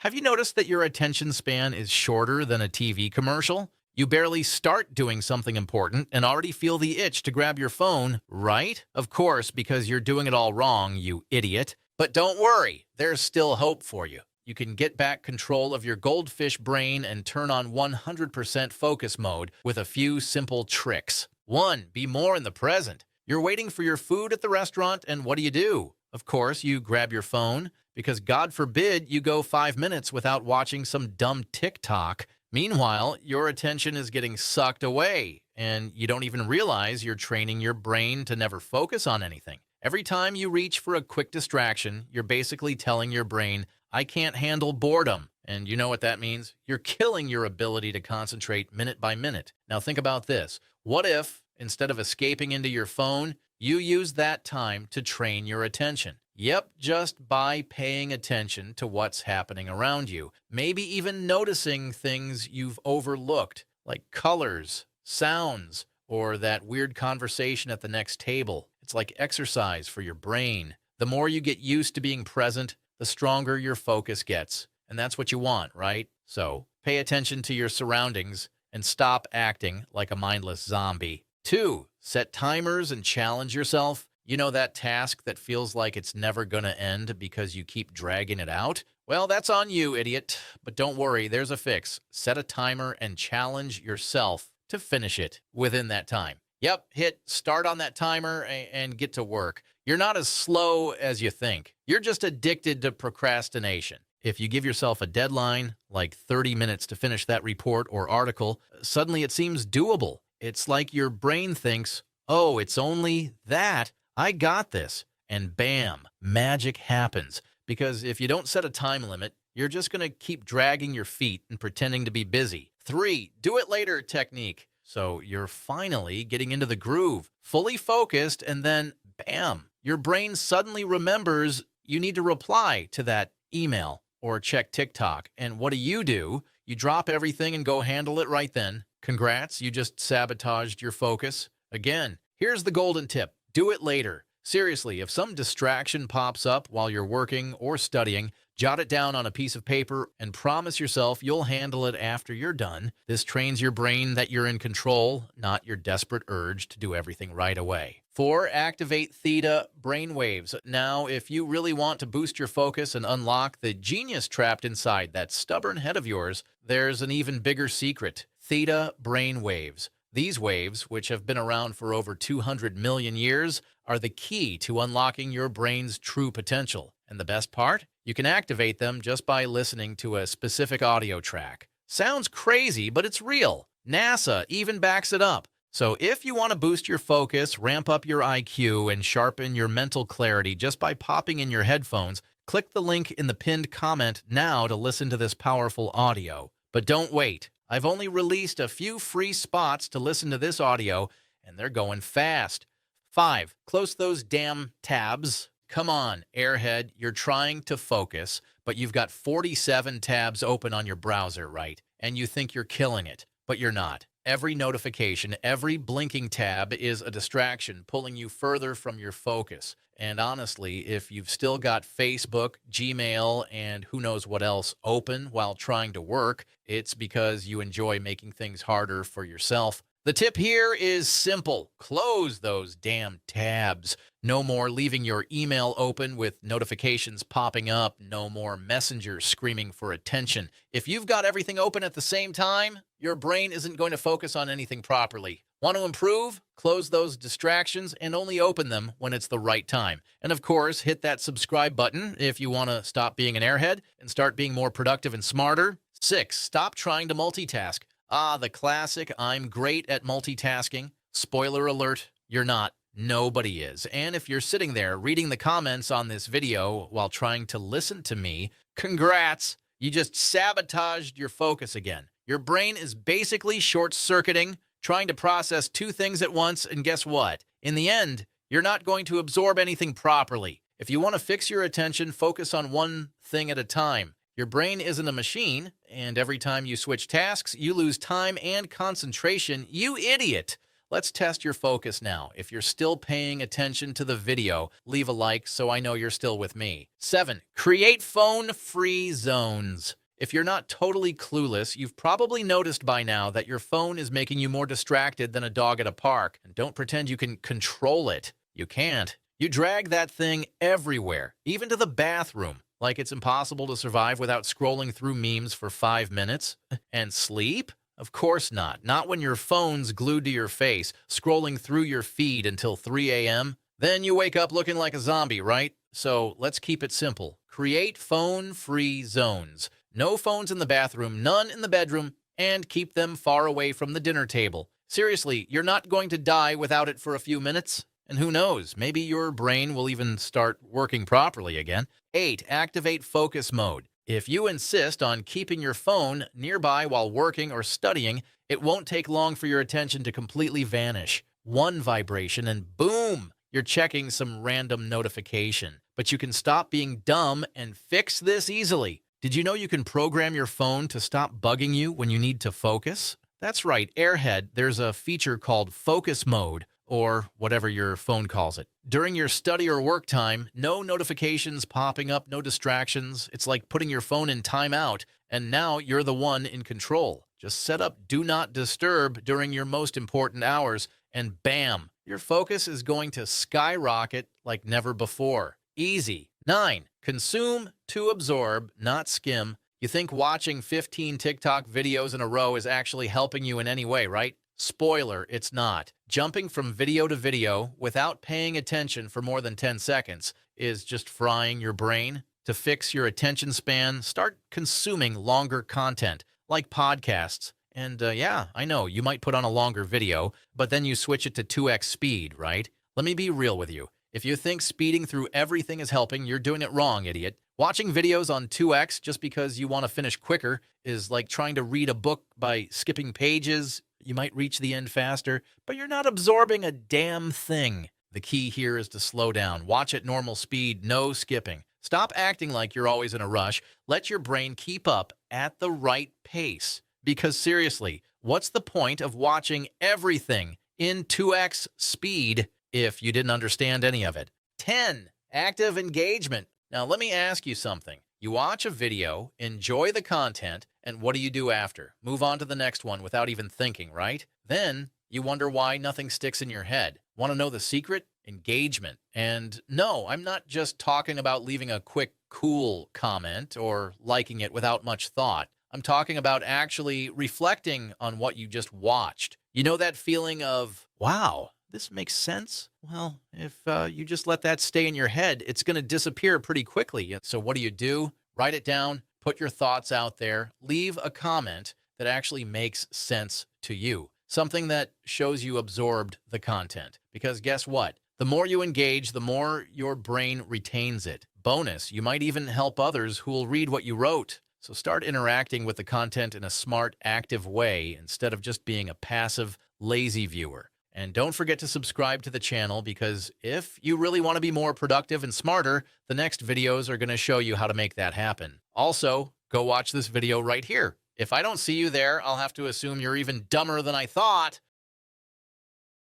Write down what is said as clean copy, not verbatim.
Have you noticed that your attention span is shorter than a TV commercial? You barely start doing something important and already feel the itch to grab your phone, right? Of course, because you're doing it all wrong, you idiot. But don't worry, there's still hope for you. You can get back control of your goldfish brain and turn on 100% focus mode with a few simple tricks. 1. Be more in the present. You're waiting for your food at the restaurant, and what do? Of course, you grab your phone, because God forbid you go 5 minutes without watching some dumb TikTok. Meanwhile, your attention is getting sucked away, and you don't even realize you're training your brain to never focus on anything. Every time you reach for a quick distraction, you're basically telling your brain, I can't handle boredom. And you know what that means? You're killing your ability to concentrate minute by minute. Now think about this. What if, instead of escaping into your phone, you use that time to train your attention? Yep, just by paying attention to what's happening around you. Maybe even noticing things you've overlooked, like colors, sounds, or that weird conversation at the next table. It's like exercise for your brain. The more you get used to being present, the stronger your focus gets. And that's what you want, right? So pay attention to your surroundings and stop acting like a mindless zombie. 2. Set timers and challenge yourself. You know that task that feels like it's never going to end because you keep dragging it out? Well, that's on you, idiot. But don't worry, there's a fix. Set a timer and challenge yourself to finish it within that time. Yep, hit start on that timer and get to work. You're not as slow as you think. You're just addicted to procrastination. If you give yourself a deadline, like 30 minutes to finish that report or article, suddenly it seems doable. It's like your brain thinks, oh, it's only that. I got this. And bam, magic happens. Because if you don't set a time limit, you're just going to keep dragging your feet and pretending to be busy. 3. Do it later technique. So you're finally getting into the groove, fully focused, and then bam, your brain suddenly remembers you need to reply to that email or check TikTok. And what do? You drop everything and go handle it right then. Congrats, you just sabotaged your focus. Again, here's the golden tip. Do it later. Seriously, if some distraction pops up while you're working or studying, jot it down on a piece of paper and promise yourself you'll handle it after you're done. This trains your brain that you're in control, not your desperate urge to do everything right away. 4. Activate theta brainwaves. Now, if you really want to boost your focus and unlock the genius trapped inside that stubborn head of yours, there's an even bigger secret. Theta brainwaves. These waves, which have been around for over 200 million years, are the key to unlocking your brain's true potential. And the best part? You can activate them just by listening to a specific audio track. Sounds crazy, but it's real. NASA even backs it up. So if you want to boost your focus, ramp up your IQ, and sharpen your mental clarity just by popping in your headphones, click the link in the pinned comment now to listen to this powerful audio. But don't wait. I've only released a few free spots to listen to this audio, and they're going fast. 5. Close those damn tabs. Come on, airhead, you're trying to focus, but you've got 47 tabs open on your browser, right? And you think you're killing it, but you're not. Every notification, every blinking tab is a distraction, pulling you further from your focus. And honestly, if you've still got Facebook, Gmail, and who knows what else open while trying to work, it's because you enjoy making things harder for yourself. The tip here is simple. Close those damn tabs. No more leaving your email open with notifications popping up. No more Messenger screaming for attention. If you've got everything open at the same time, your brain isn't going to focus on anything properly. Want to improve? Close those distractions and only open them when it's the right time. And of course, hit that subscribe button if you want to stop being an airhead and start being more productive and smarter. 6. Stop trying to multitask. The classic, I'm great at multitasking. Spoiler alert, you're not. Nobody is. And if you're sitting there reading the comments on this video while trying to listen to me, congrats, you just sabotaged your focus again. Your brain is basically short-circuiting, trying to process 2 things at once, and guess what? In the end, you're not going to absorb anything properly. If you want to fix your attention, focus on one thing at a time. Your brain isn't a machine, and every time you switch tasks, you lose time and concentration. You idiot! Let's test your focus now. If you're still paying attention to the video, leave a like so I know you're still with me. 7. Create phone-free zones. If you're not totally clueless, you've probably noticed by now that your phone is making you more distracted than a dog at a park. And don't pretend you can control it. You can't. You drag that thing everywhere, even to the bathroom. Like it's impossible to survive without scrolling through memes for 5 minutes. And sleep? Of course not. Not when your phone's glued to your face, scrolling through your feed until 3 a.m. Then you wake up looking like a zombie, right? So let's keep it simple. Create phone-free zones. No phones in the bathroom, none in the bedroom, and keep them far away from the dinner table. Seriously, you're not going to die without it for a few minutes. And who knows, maybe your brain will even start working properly again. 8. Activate focus mode. If you insist on keeping your phone nearby while working or studying, it won't take long for your attention to completely vanish. One vibration and boom, you're checking some random notification. But you can stop being dumb and fix this easily. Did you know you can program your phone to stop bugging you when you need to focus? That's right, Airhead, there's a feature called focus mode, or whatever your phone calls it. During your study or work time, no notifications popping up, no distractions. It's like putting your phone in timeout, and now you're the one in control. Just set up Do Not Disturb during your most important hours, and bam, your focus is going to skyrocket like never before. Easy. 9. Consume to absorb, not skim. You think watching 15 TikTok videos in a row is actually helping you in any way, right? Spoiler, it's not. Jumping from video to video without paying attention for more than 10 seconds is just frying your brain. To fix your attention span, start consuming longer content, like podcasts. And yeah, I know, you might put on a longer video, but then you switch it to 2x speed, right? Let me be real with you. If you think speeding through everything is helping, you're doing it wrong, idiot. Watching videos on 2x just because you want to finish quicker is like trying to read a book by skipping pages. You might reach the end faster, but you're not absorbing a damn thing. The key here is to slow down. Watch at normal speed, no skipping. Stop acting like you're always in a rush. Let your brain keep up at the right pace. Because seriously, what's the point of watching everything in 2x speed if you didn't understand any of it? 10. Active engagement. Now, let me ask you something. You watch a video, enjoy the content, and what do you do after? Move on to the next one without even thinking, right? Then you wonder why nothing sticks in your head. Want to know the secret? Engagement. And no, I'm not just talking about leaving a quick, cool comment or liking it without much thought. I'm talking about actually reflecting on what you just watched. You know that feeling of, wow, this makes sense? Well, if you just let that stay in your head, it's going to disappear pretty quickly. So what do? Write it down, put your thoughts out there, leave a comment that actually makes sense to you. Something that shows you absorbed the content. Because guess what? The more you engage, the more your brain retains it. Bonus, you might even help others who will read what you wrote. So start interacting with the content in a smart, active way instead of just being a passive, lazy viewer. And don't forget to subscribe to the channel because if you really want to be more productive and smarter, the next videos are going to show you how to make that happen. Also, go watch this video right here. If I don't see you there, I'll have to assume you're even dumber than I thought.